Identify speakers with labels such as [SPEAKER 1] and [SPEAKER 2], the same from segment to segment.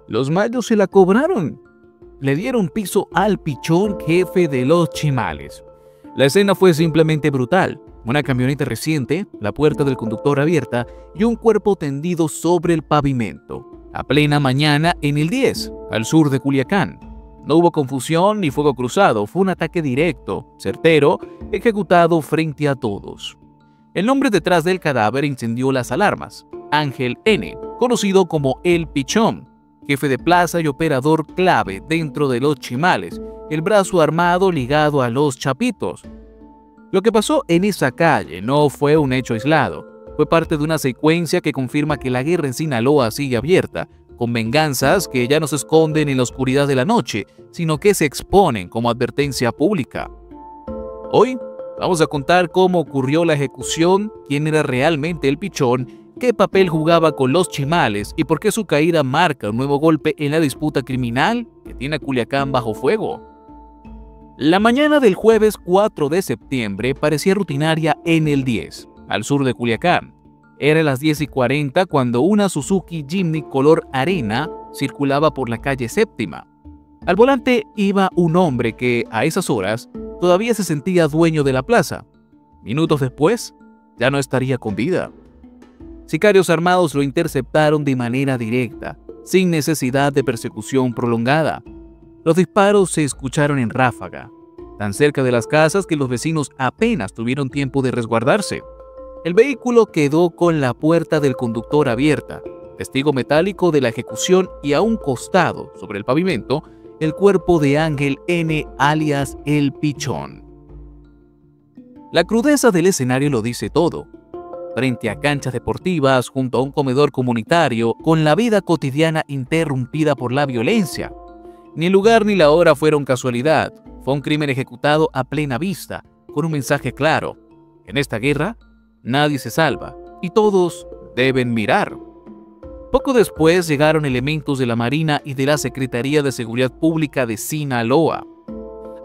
[SPEAKER 1] Los mayos se la cobraron. Le dieron piso al Pichón, jefe de los Chimales. La escena fue simplemente brutal. Una camioneta reciente, la puerta del conductor abierta y un cuerpo tendido sobre el pavimento. A plena mañana en el 10, al sur de Culiacán. No hubo confusión ni fuego cruzado, fue un ataque directo, certero, ejecutado frente a todos. El nombre detrás del cadáver incendió las alarmas. Ángel N., conocido como El Pichón, jefe de plaza y operador clave dentro de los Chimales, el brazo armado ligado a los Chapitos. Lo que pasó en esa calle no fue un hecho aislado, fue parte de una secuencia que confirma que la guerra en Sinaloa sigue abierta, con venganzas que ya no se esconden en la oscuridad de la noche, sino que se exponen como advertencia pública. Hoy vamos a contar cómo ocurrió la ejecución, quién era realmente el Pichón, qué papel jugaba con los Chimales y por qué su caída marca un nuevo golpe en la disputa criminal que tiene a Culiacán bajo fuego. La mañana del jueves 4 de septiembre parecía rutinaria en el 10, al sur de Culiacán. Era las 10:40 cuando una Suzuki Jimny color arena circulaba por la calle Séptima. Al volante iba un hombre que, a esas horas, todavía se sentía dueño de la plaza. Minutos después, ya no estaría con vida. Sicarios armados lo interceptaron de manera directa, sin necesidad de persecución prolongada. Los disparos se escucharon en ráfaga, tan cerca de las casas que los vecinos apenas tuvieron tiempo de resguardarse. El vehículo quedó con la puerta del conductor abierta, testigo metálico de la ejecución, y a un costado, sobre el pavimento, el cuerpo de Ángel N., alias El Pichón. La crudeza del escenario lo dice todo. Frente a canchas deportivas, junto a un comedor comunitario, con la vida cotidiana interrumpida por la violencia. Ni el lugar ni la hora fueron casualidad. Fue un crimen ejecutado a plena vista, con un mensaje claro. En esta guerra, nadie se salva y todos deben mirar. Poco después llegaron elementos de la Marina y de la Secretaría de Seguridad Pública de Sinaloa.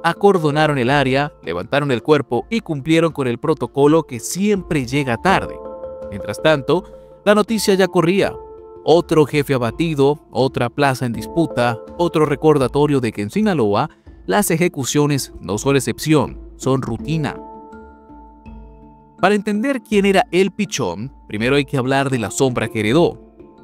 [SPEAKER 1] Acordonaron el área, levantaron el cuerpo y cumplieron con el protocolo que siempre llega tarde. Mientras tanto, la noticia ya corría. Otro jefe abatido, otra plaza en disputa, otro recordatorio de que en Sinaloa las ejecuciones no son excepción, son rutina. Para entender quién era El Pichón, primero hay que hablar de la sombra que heredó.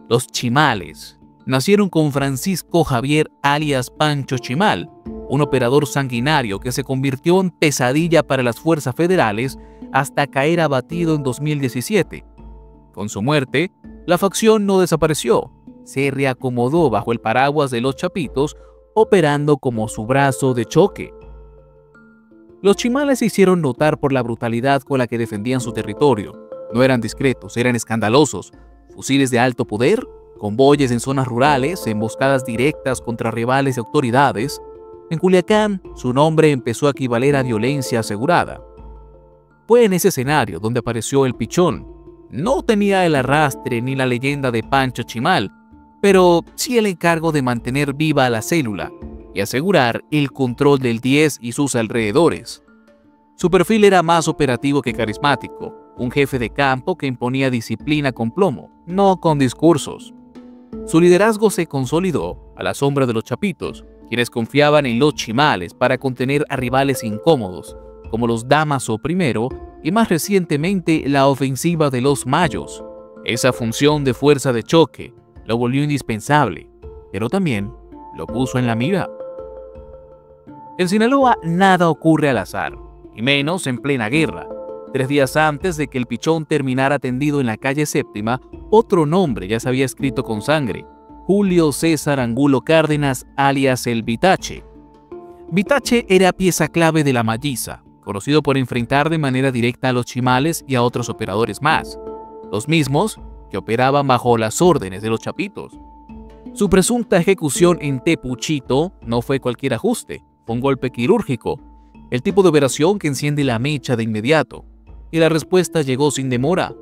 [SPEAKER 1] Los Chimales nacieron con Francisco Javier alias Pancho Chimal, un operador sanguinario que se convirtió en pesadilla para las fuerzas federales hasta caer abatido en 2017. Con su muerte, la facción no desapareció, se reacomodó bajo el paraguas de los Chapitos, operando como su brazo de choque. Los Chimales se hicieron notar por la brutalidad con la que defendían su territorio. No eran discretos, eran escandalosos. Fusiles de alto poder, convoyes en zonas rurales, emboscadas directas contra rivales y autoridades. En Culiacán, su nombre empezó a equivaler a violencia asegurada. Fue en ese escenario donde apareció El Pichón. No tenía el arrastre ni la leyenda de Pancho Chimal, pero sí el encargo de mantener viva a la célula y asegurar el control del 10 y sus alrededores. Su perfil era más operativo que carismático, un jefe de campo que imponía disciplina con plomo, no con discursos. Su liderazgo se consolidó a la sombra de los Chapitos, quienes confiaban en los Chimales para contener a rivales incómodos, como los Damaso I y más recientemente la ofensiva de los Mayos. Esa función de fuerza de choque lo volvió indispensable, pero también lo puso en la mira. En Sinaloa nada ocurre al azar, y menos en plena guerra. 3 días antes de que El Pichón terminara tendido en la calle Séptima, otro nombre ya se había escrito con sangre: Julio César Angulo Cárdenas, alias El Vitache. Vitache era pieza clave de la Malliza, conocido por enfrentar de manera directa a los Chimales y a otros operadores más, los mismos que operaban bajo las órdenes de los Chapitos. Su presunta ejecución en Tepuchito no fue cualquier ajuste, fue un golpe quirúrgico, el tipo de operación que enciende la mecha de inmediato, y la respuesta llegó sin demora.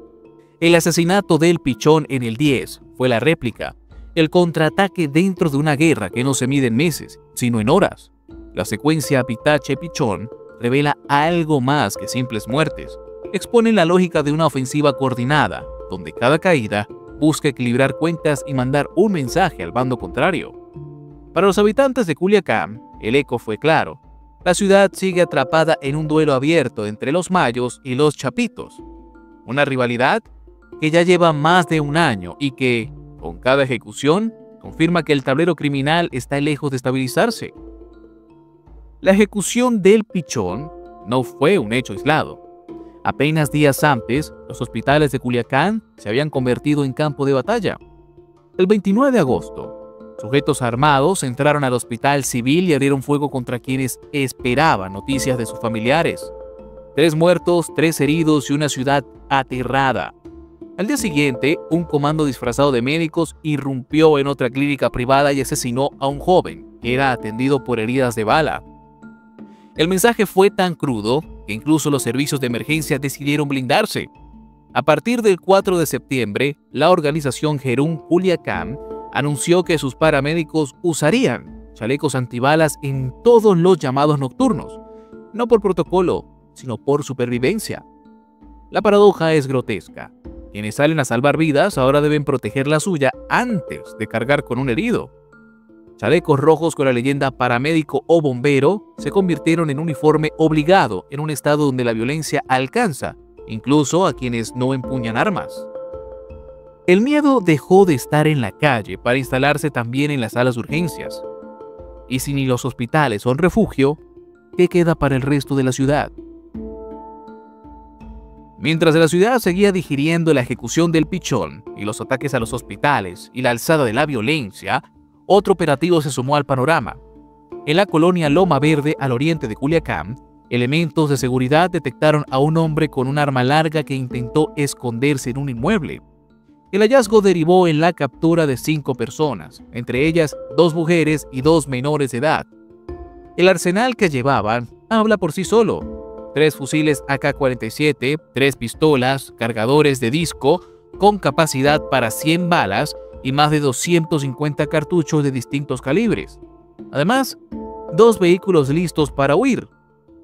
[SPEAKER 1] El asesinato del Pichón en el 10 fue la réplica, el contraataque dentro de una guerra que no se mide en meses, sino en horas. La secuencia Vitache-Pichón revela algo más que simples muertes, expone la lógica de una ofensiva coordinada, donde cada caída busca equilibrar cuentas y mandar un mensaje al bando contrario. Para los habitantes de Culiacán, el eco fue claro. La ciudad sigue atrapada en un duelo abierto entre los mayos y los chapitos. Una rivalidad que ya lleva más de un año y que, con cada ejecución, confirma que el tablero criminal está lejos de estabilizarse. La ejecución del Pichón no fue un hecho aislado. Apenas días antes, los hospitales de Culiacán se habían convertido en campo de batalla. El 29 de agosto, sujetos armados entraron al hospital civil y abrieron fuego contra quienes esperaban noticias de sus familiares. 3 muertos, 3 heridos y una ciudad aterrada. Al día siguiente, un comando disfrazado de médicos irrumpió en otra clínica privada y asesinó a un joven que era atendido por heridas de bala. El mensaje fue tan crudo que incluso los servicios de emergencia decidieron blindarse. A partir del 4 de septiembre, la organización Jerum Culiacán anunció que sus paramédicos usarían chalecos antibalas en todos los llamados nocturnos, no por protocolo, sino por supervivencia. La paradoja es grotesca. Quienes salen a salvar vidas ahora deben proteger la suya antes de cargar con un herido. Chalecos rojos con la leyenda paramédico o bombero se convirtieron en uniforme obligado en un estado donde la violencia alcanza, incluso a quienes no empuñan armas. El miedo dejó de estar en la calle para instalarse también en las salas de urgencias. Y si ni los hospitales son refugio, ¿qué queda para el resto de la ciudad? Mientras la ciudad seguía digiriendo la ejecución del Pichón y los ataques a los hospitales y la alzada de la violencia, otro operativo se sumó al panorama. En la colonia Loma Verde, al oriente de Culiacán, elementos de seguridad detectaron a un hombre con un arma larga que intentó esconderse en un inmueble. El hallazgo derivó en la captura de 5 personas, entre ellas 2 mujeres y 2 menores de edad. El arsenal que llevaban habla por sí solo: 3 fusiles AK-47, 3 pistolas, cargadores de disco con capacidad para 100 balas y más de 250 cartuchos de distintos calibres. Además, 2 vehículos listos para huir,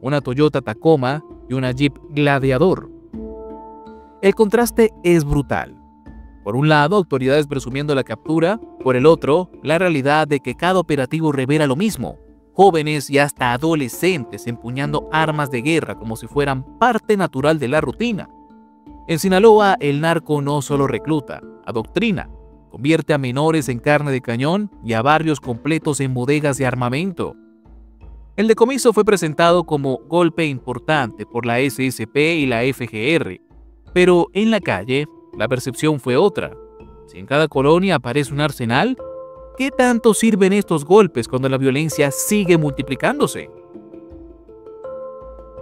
[SPEAKER 1] una Toyota Tacoma y una Jeep Gladiador. El contraste es brutal. Por un lado, autoridades presumiendo la captura; por el otro, la realidad de que cada operativo revela lo mismo: jóvenes y hasta adolescentes empuñando armas de guerra como si fueran parte natural de la rutina. En Sinaloa, el narco no solo recluta, adoctrina, convierte a menores en carne de cañón y a barrios completos en bodegas de armamento. El decomiso fue presentado como golpe importante por la SSP y la FGR, pero en la calle la percepción fue otra. Si en cada colonia aparece un arsenal, ¿qué tanto sirven estos golpes cuando la violencia sigue multiplicándose?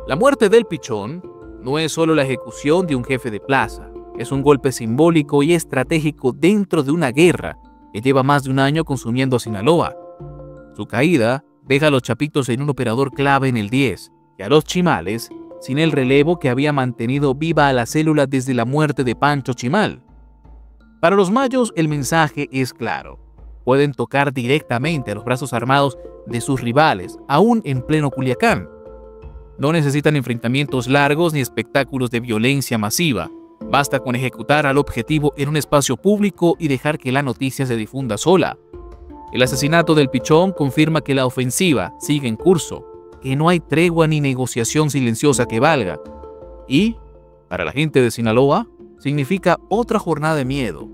[SPEAKER 1] La muerte del Pichón no es solo la ejecución de un jefe de plaza, es un golpe simbólico y estratégico dentro de una guerra que lleva más de un año consumiendo a Sinaloa. Su caída deja a los chapitos en un operador clave en el 10 y a los chimales sin el relevo que había mantenido viva a la célula desde la muerte de Pancho Chimal. Para los mayos el mensaje es claro: pueden tocar directamente a los brazos armados de sus rivales, aún en pleno Culiacán. No necesitan enfrentamientos largos ni espectáculos de violencia masiva. Basta con ejecutar al objetivo en un espacio público y dejar que la noticia se difunda sola. El asesinato del Pichón confirma que la ofensiva sigue en curso, que no hay tregua ni negociación silenciosa que valga. Y, para la gente de Sinaloa, significa otra jornada de miedo.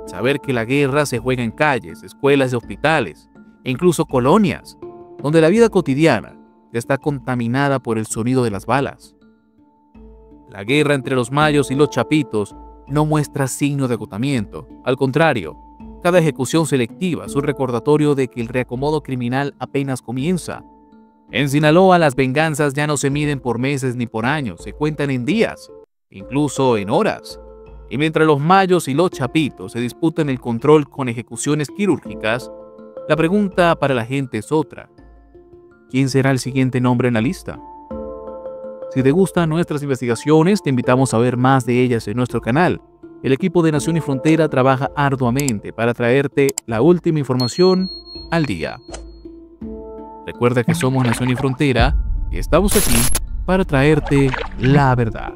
[SPEAKER 1] Saber que la guerra se juega en calles, escuelas y hospitales, e incluso colonias, donde la vida cotidiana está contaminada por el sonido de las balas. La guerra entre los mayos y los chapitos no muestra signo de agotamiento. Al contrario, cada ejecución selectiva es un recordatorio de que el reacomodo criminal apenas comienza. En Sinaloa las venganzas ya no se miden por meses ni por años, se cuentan en días, incluso en horas. Y mientras los mayos y los chapitos se disputan el control con ejecuciones quirúrgicas, la pregunta para la gente es otra: ¿quién será el siguiente nombre en la lista? Si te gustan nuestras investigaciones, te invitamos a ver más de ellas en nuestro canal. El equipo de Nación y Frontera trabaja arduamente para traerte la última información al día. Recuerda que somos Nación y Frontera y estamos aquí para traerte la verdad.